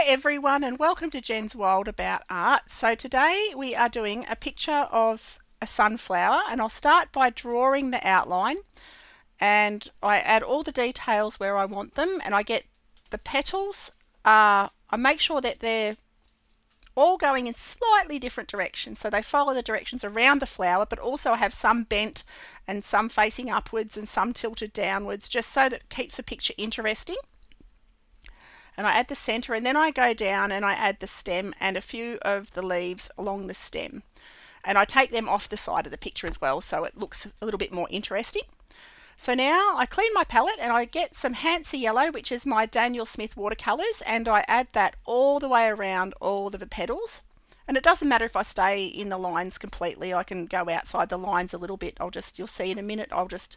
everyone, and welcome to Jen's World About Art. So today we are doing a picture of a sunflower, and I'll start by drawing the outline, and I add all the details where I want them, and I get the petals. I make sure that they're all going in slightly different directions, so they follow the directions around the flower, but also I have some bent and some facing upwards and some tilted downwards, just so that it keeps the picture interesting. And I add the center, and then I go down and I add the stem and a few of the leaves along the stem, and I take them off the side of the picture as well, so it looks a little bit more interesting. So now I clean my palette and I get some Hansa Yellow, which is my Daniel Smith watercolors, and I add that all the way around all of the petals. And it doesn't matter if I stay in the lines completely, I can go outside the lines a little bit. You'll see in a minute, I'll just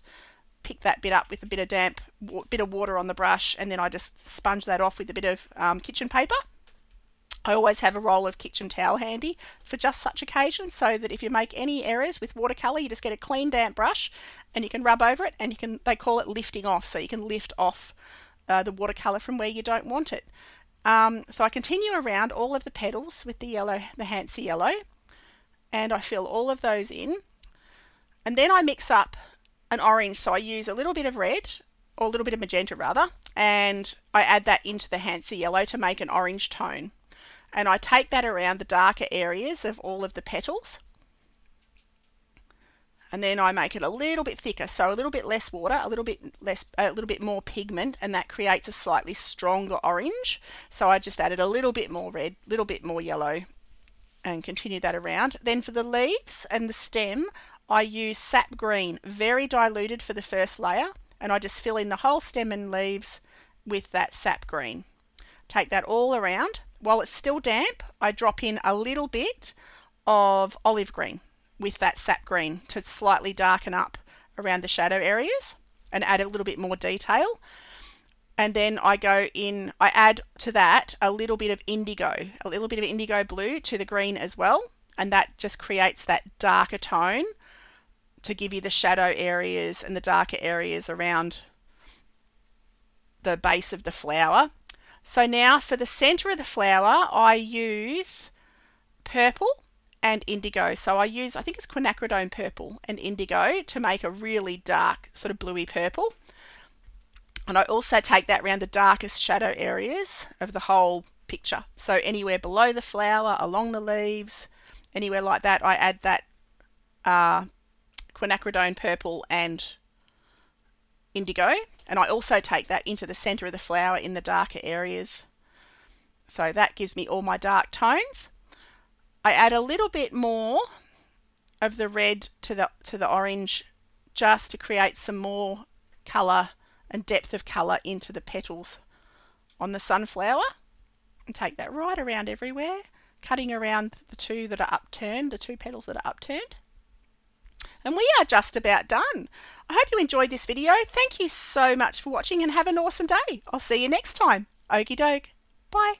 pick that bit up with a bit of water on the brush, and then I just sponge that off with a bit of kitchen paper. I always have a roll of kitchen towel handy for just such occasions, so that if you make any errors with watercolor, you just get a clean damp brush and you can rub over it, and they call it lifting off, so you can lift off the watercolor from where you don't want it. So I continue around all of the petals with the Hansa Yellow, and I fill all of those in, and then I mix up an orange, so I use a little bit of red, or a little bit of magenta rather, and I add that into the Hansa Yellow to make an orange tone. And I take that around the darker areas of all of the petals, and then I make it a little bit thicker, so a little bit less water, a little bit more pigment, and that creates a slightly stronger orange. So I just added a little bit more red, a little bit more yellow, and continue that around. Then for the leaves and the stem, I use sap green, very diluted for the first layer, and I just fill in the whole stem and leaves with that sap green. Take that all around. While it's still damp, I drop in a little bit of olive green with that sap green to slightly darken up around the shadow areas and add a little bit more detail. And then I add to that a little bit of indigo blue to the green as well, and that just creates that darker tone to give you the shadow areas and the darker areas around the base of the flower. So now for the center of the flower, I use purple and indigo. So I think it's quinacridone purple and indigo to make a really dark sort of bluey purple. And I also take that around the darkest shadow areas of the whole picture. So anywhere below the flower, along the leaves, anywhere like that, I add that quinacridone purple and indigo, and I also take that into the center of the flower in the darker areas. So that gives me all my dark tones. I add a little bit more of the red to the orange, just to create some more color and depth of color into the petals on the sunflower, and take that right around everywhere, cutting around the two petals that are upturned. And we are just about done. I hope you enjoyed this video. Thank you so much for watching, and have an awesome day. I'll see you next time. Okie doke. Bye.